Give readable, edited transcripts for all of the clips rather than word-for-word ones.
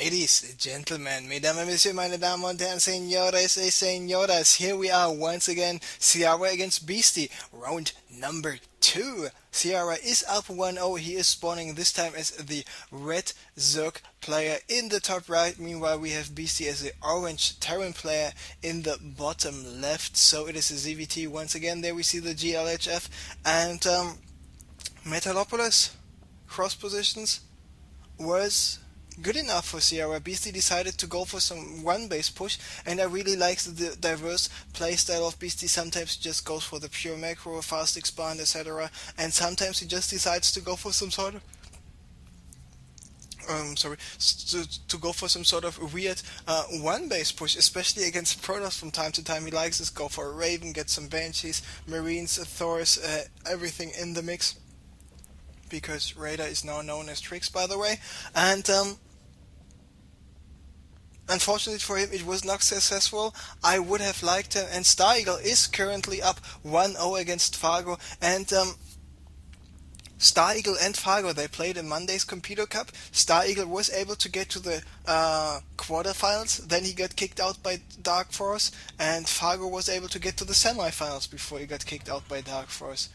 Ladies, gentlemen, mesdames et messieurs, meine Damen und Herren, señores y señoras, here we are once again, Ciara against Beasty, round number 2. Ciara is up 1-0, he is spawning this time as the red Zerg player in the top right, meanwhile we have Beasty as the orange Terran player in the bottom left, so it is a ZVT once again. There we see the GLHF and Metalopolis cross positions was good enough for Ciara. Beasty decided to go for some one-base push, and I really like the diverse playstyle of Beasty. Sometimes he just goes for the pure macro, fast expand, etc. And sometimes he just decides to go for some sort of to go for some sort of weird one-base push, especially against Protoss from time to time. He likes to go for a Raven, get some Banshees, Marines, Thors, everything in the mix, because Raider is now known as Trix, by the way, and unfortunately for him, it was not successful. I would have liked him, and Star Eagle is currently up 1-0 against Fargo, and Star Eagle and Fargo, they played in Monday's Computer Cup. Star Eagle was able to get to the quarterfinals, then he got kicked out by Dark Force, and Fargo was able to get to the semifinals before he got kicked out by Dark Force.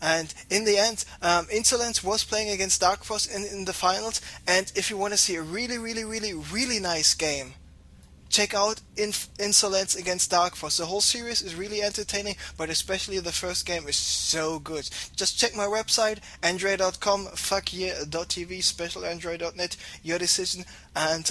And in the end, Insolence was playing against Dark Force in the finals, and if you want to see a really nice game, check out Insolence against Dark Force. The whole series is really entertaining, but especially the first game is so good. Just check my website, android.com, fuckyear.tv, specialandroid.net, your decision, and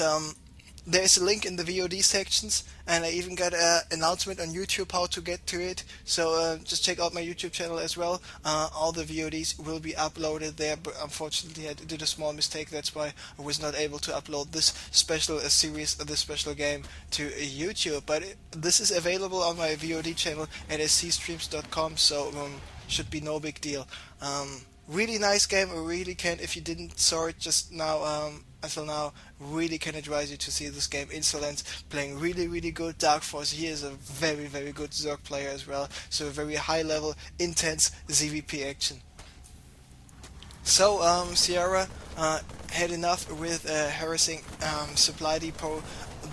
there is a link in the VOD sections, and I even got an announcement on YouTube how to get to it, so just check out my YouTube channel as well. All the VODs will be uploaded there, but unfortunately I did a small mistake, that's why I was not able to upload this special series, this special game to YouTube, but this is available on my VOD channel at scstreams.com, so should be no big deal. Really nice game. I really can, if you didn't saw it just now, until now, really can advise you to see this game. Insolence playing really good. Dark Force, he is a very good Zerg player as well, so a very high level, intense ZVP action. So Ciara had enough with harassing Supply Depot,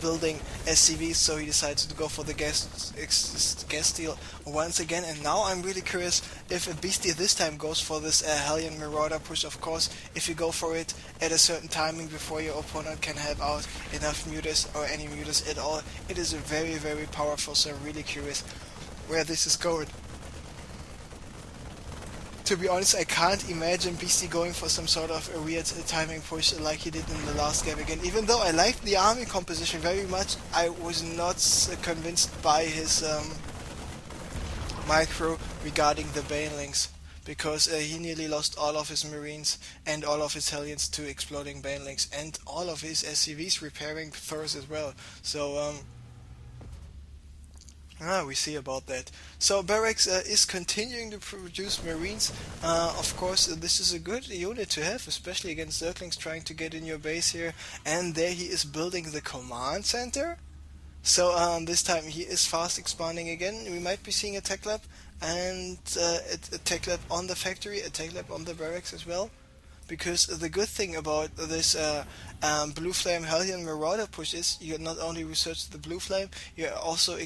building SCVs, so he decided to go for the gas steal once again, and now I'm really curious if a Beastie this time goes for this Hellion Marauder push. Of course, if you go for it at a certain timing before your opponent can have out enough mutas or any mutas at all, it is very powerful, so I'm really curious where this is going. To be honest, I can't imagine Beastie going for some sort of a weird timing push like he did in the last game again. Even though I liked the army composition very much, I was not convinced by his micro regarding the Banelings, because he nearly lost all of his Marines and all of his Hellions to exploding Banelings, and all of his SCVs repairing Thors as well. So we see about that. So Barracks is continuing to produce Marines. Of course, this is a good unit to have, especially against Zerglings trying to get in your base here. And there he is building the command center. So this time he is fast expanding again. We might be seeing a tech lab and a tech lab on the factory, a tech lab on the barracks as well. Because the good thing about this Blue Flame Hellion Marauder push is you not only research the Blue Flame, you also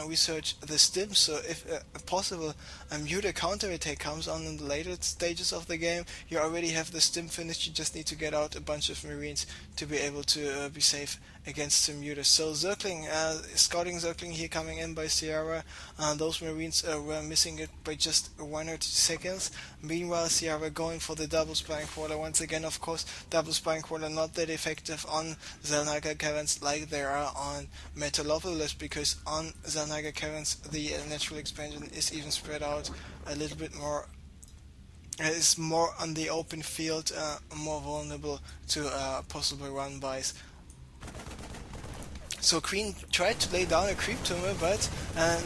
research the stim, so if possible a muta counterattack comes on in the later stages of the game, you already have the stim finished, you just need to get out a bunch of Marines to be able to be safe against some mutas. So Zergling, scouting Zergling here coming in by Ciara, those Marines were missing it by just 1 or 2 seconds. Meanwhile, Ciara going for the double spine quarter once again. Of course, double spine quarter not that effective on Zellnaga Caverns like they are on Metalopolis, because on Zellnaga Caverns the natural expansion is even spread out a little bit more. Is more on the open field, more vulnerable to possible run-bys. So Queen tried to lay down a creep tumor, but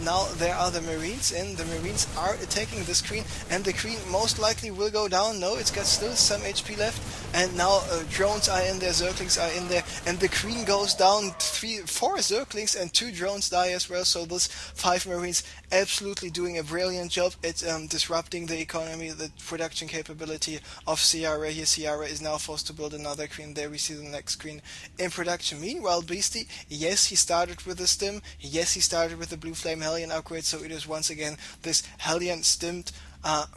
now there are the Marines, and the Marines are attacking this Queen, and the Queen most likely will go down. No, it's got still some HP left, and now drones are in there, Zerglings are in there, and the Queen goes down. 4 Zerglings and 2 drones die as well, so those 5 Marines absolutely doing a brilliant job at disrupting the economy, the production capability of Ciara. Here Ciara is now forced to build another queen. There we see the next queen in production. Meanwhile, Beasty, yes, he started with the stim, yes, he started with the Blue Flame Hellion upgrade, so it is once again this Hellion stimmed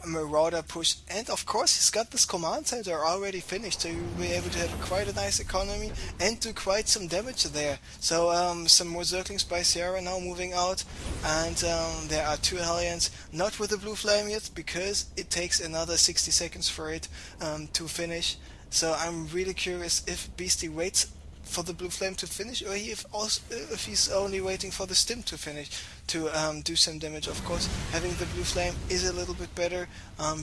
Marauder push, and of course he's got this command center already finished, so you'll be able to have quite a nice economy and do quite some damage there. So some more Zerglings by Ciara now moving out, and there are 2 Hellions, not with the Blue Flame yet, because it takes another 60 seconds for it to finish. So I'm really curious if Beasty waits for the Blue Flame to finish, or if he's only waiting for the stim to finish to do some damage. Of course, having the Blue Flame is a little bit better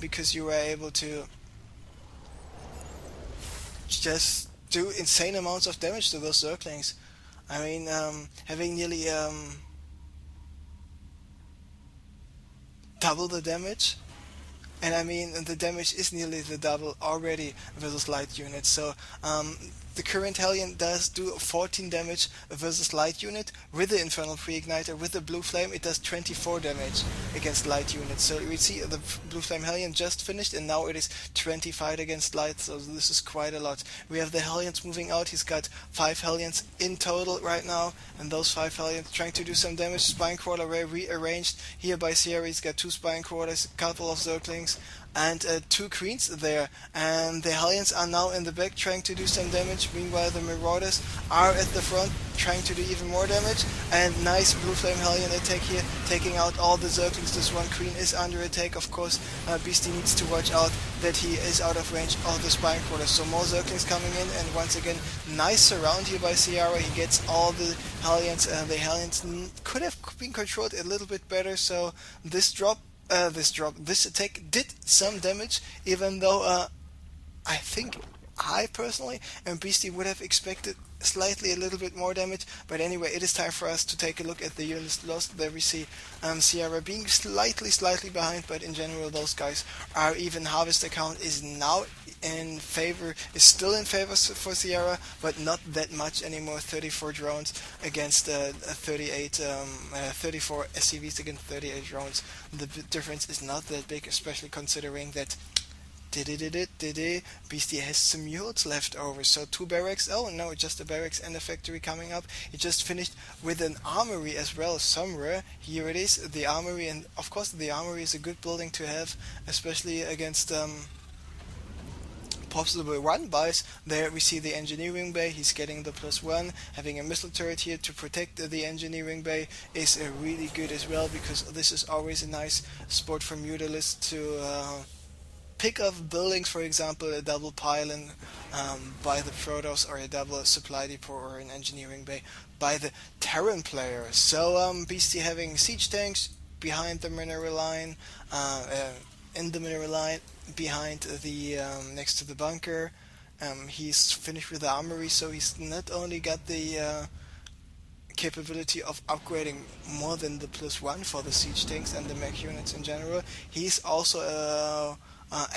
because you are able to just do insane amounts of damage to those Zerglings. I mean, having nearly double the damage. And I mean, the damage is nearly the double already versus light units. So the current Hellion does do 14 damage versus light unit. With the Infernal Pre-Igniter, with the Blue Flame, it does 24 damage against light units. So we see the Blue Flame Hellion just finished, and now it is 25 against light. So this is quite a lot. We have the Hellions moving out. He's got 5 Hellions in total right now, and those 5 Hellions trying to do some damage. Spine Crawler rearranged here by Ciara. He's got 2 Spine Crawlers, a couple of Zerglings, and 2 queens there, and the Hellions are now in the back trying to do some damage. Meanwhile, the Marauders are at the front trying to do even more damage, and nice Blue Flame Hellion attack here, taking out all the Zerglings. This one queen is under attack. Of course, Beasty needs to watch out that he is out of range of the Spine Crawlers. So more Zerglings coming in, and once again, nice surround here by Ciara. He gets all the Hellions. The Hellions could have been controlled a little bit better, so this attack did some damage, even though I think I personally and Beasty would have expected slightly a little bit more damage. But anyway, it is time for us to take a look at the units lost. There we see Ciara being slightly behind, but in general those guys are even. Harvester count is now still in favor for Ciara, but not that much anymore. 34 drones against 34 SCVs against 38 drones. The difference is not that big, especially considering that Beasty has some mules left over. So 2 barracks, oh no, just a barracks and a factory coming up. He just finished with an armory as well somewhere. Here it is, the armory, and of course the armory is a good building to have, especially against possible run buys. There we see the engineering bay. He's getting the +1. Having a missile turret here to protect the engineering bay is really good as well, because this is always a nice spot for mutalists to pick up buildings, for example a double pylon by the Protoss, or a double supply depot, or an engineering bay by the Terran player. So Beasty having siege tanks behind the mineral line, in the mineral line, behind the next to the bunker. He's finished with the armory, so he's not only got the capability of upgrading more than the +1 for the siege tanks and the mech units in general, he's also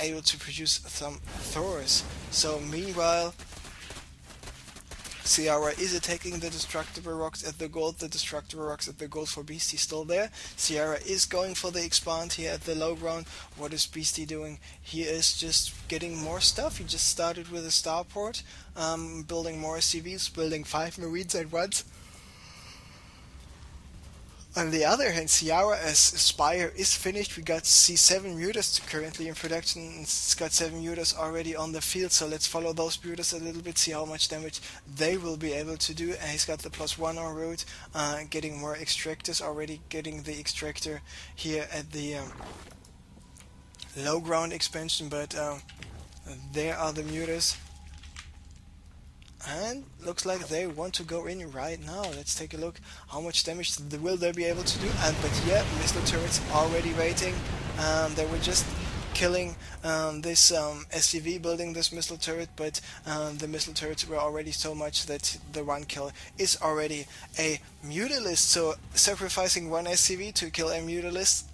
able to produce some Thors. So meanwhile, Ciara is attacking the destructible rocks at the gold. The destructible rocks at the gold for Beasty still there. Ciara is going for the expand here at the low ground. What is Beasty doing? He is just getting more stuff. He just started with a starport, building more SCVs, building 5 Marines at once. On the other hand, Ciara as Spire is finished. We got C7 mutas currently in production. It's got 7 mutas already on the field, so let's follow those mutas a little bit, see how much damage they will be able to do. And he's got the +1 en route, getting more extractors, already getting the extractor here at the low ground expansion, but there are the mutas. And looks like they want to go in right now. Let's take a look how much damage will they be able to do. But yeah, missile turrets already waiting. They were just killing this SCV building this missile turret, but the missile turrets were already so much that the one kill is already a mutalist. So sacrificing 1 SCV to kill a mutalist,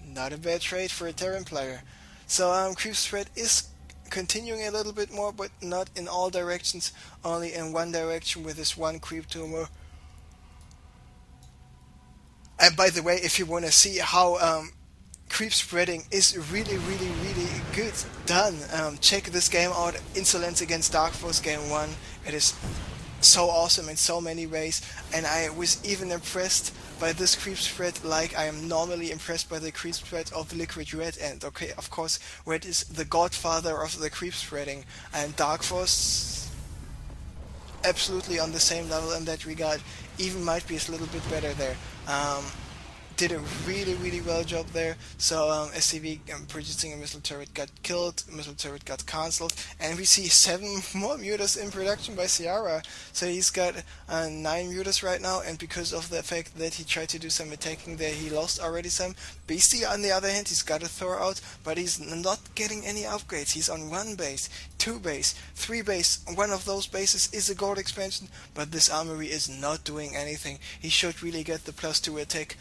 not a bad trade for a Terran player. So creep spread is continuing a little bit more, but not in all directions, only in one direction with this 1 creep tumor. And by the way, if you want to see how creep spreading is really, really, really good done, check this game out, Insolence against Dark Force Game 1. It is so awesome in so many ways, and I was even impressed by this creep spread like I am normally impressed by the creep spread of Liquid Red. And okay, of course, Red is the godfather of the creep spreading, and Dark Force absolutely on the same level in that regard, even might be a little bit better there. Did a really, really well job there. So SCV producing a missile turret got killed, missile turret got cancelled, and we see 7 more mutas in production by Ciara. So he's got 9 mutas right now, and because of the fact that he tried to do some attacking there, he lost already some. Beasty, on the other hand, he's got a Thor out, but he's not getting any upgrades. He's on 1 base, 2 base, 3 base. One of those bases is a gold expansion, but this armory is not doing anything. He should really get the +2 attack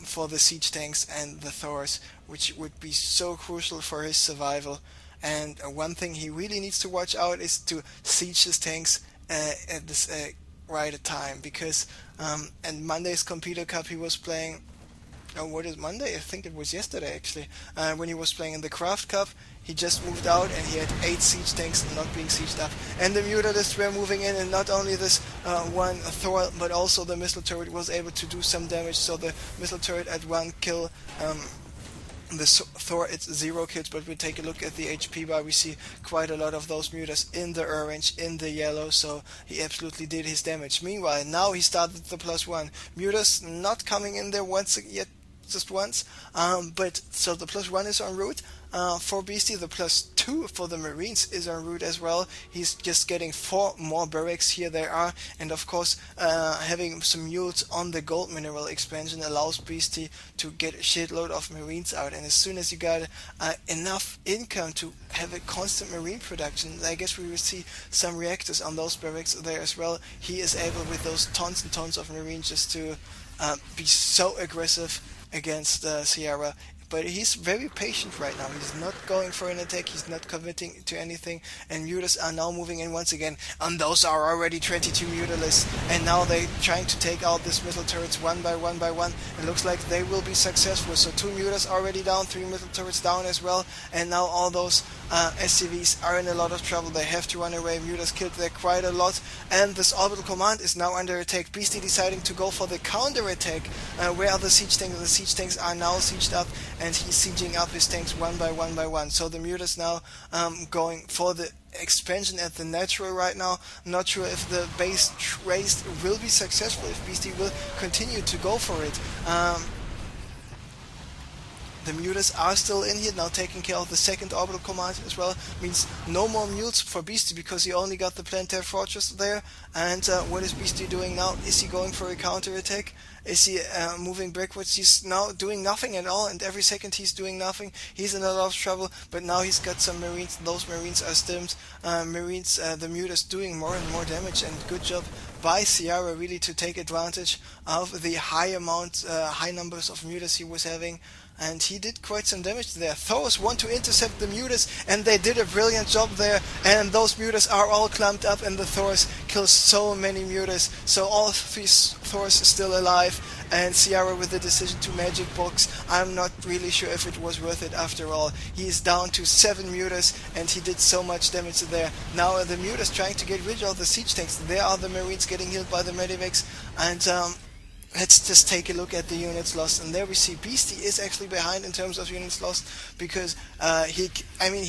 for the siege tanks and the Thors, which would be so crucial for his survival. And one thing he really needs to watch out is to siege his tanks at this right time, because and Monday's Computer Cup he was playing. Oh, what is Monday? I think it was yesterday actually. When he was playing in the CraftCup, he just moved out and he had 8 siege tanks not being sieged up. And the mutalists were moving in, and not only this one Thor, but also the missile turret was able to do some damage. So the missile turret at 1 kill, the Thor it's 0 kills, but we take a look at the HP bar, we see quite a lot of those mutas in the orange, in the yellow, so he absolutely did his damage. Meanwhile, now he started the +1. Mutas not coming in there once yet, just once, but so the +1 is en route for Beasty. The +2 for the Marines is en route as well. He's just getting 4 more barracks here there are, and of course having some mules on the gold mineral expansion allows Beasty to get a shitload of Marines out. And as soon as you got enough income to have a constant Marine production, I guess we will see some reactors on those barracks there as well. He is able with those tons and tons of Marines just to be so aggressive against Ciara. But he's very patient right now. He's not going for an attack, he's not committing to anything, and mutas are now moving in once again, and those are already 22 mutalists, and now they're trying to take out these missile turrets one by one by one. It looks like they will be successful. So 2 mutas already down, 3 missile turrets down as well, and now all those SCVs are in a lot of trouble. They have to run away. Mutas killed there quite a lot, and this orbital command is now under attack. Beasty deciding to go for the counter attack. Where are the siege tanks? The siege tanks are now sieged up, and he's sieging up his tanks one by one by one. So the mutas now going for the expansion at the natural right now. Not sure if the base race will be successful, if Beasty will continue to go for it. The mutas are still in here, now taking care of the second orbital command as well. Means no more mules for Beasty because he only got the planetary fortress there. And what is Beasty doing now? Is he going for a counter attack? Is he moving backwards? He's now doing nothing at all, and every second he's doing nothing. He's in a lot of trouble, but now he's got some Marines. Those Marines are stimmed. The mutas doing more and more damage, and good job by Ciara really to take advantage of the high numbers of mutas he was having. And he did quite some damage there. Thors want to intercept the mutas, and they did a brilliant job there. And those mutas are all clumped up, and the Thors kill so many mutas. So all 3 Thors are still alive, and Ciara with the decision to magic box. I'm not really sure if it was worth it after all. He is down to 7 mutas, and he did so much damage there. Now the mutas trying to get rid of the siege tanks. There are the Marines getting healed by the medivacs, and let's just take a look at the units lost, and there we see Beasty is actually behind in terms of units lost, because he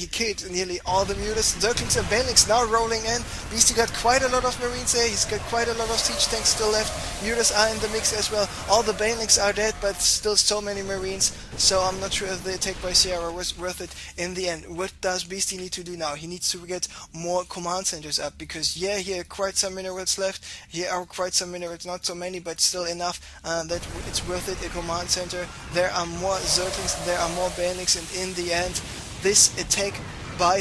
killed nearly all the mutas. Zerglings and Banelings now rolling in. Beasty got quite a lot of Marines there, he's got quite a lot of siege tanks still left. Mutas are in the mix as well. All the Banelings are dead, but still so many Marines, so I'm not sure if the attack by Ciara was worth it in the end. What does Beasty need to do now? He needs to get more command centers up, because here are quite some minerals left. Here are quite some minerals, not so many, but still enough that it's worth it, a command center. There are more Zerglings, there are more Banelings, and in the end, this attack by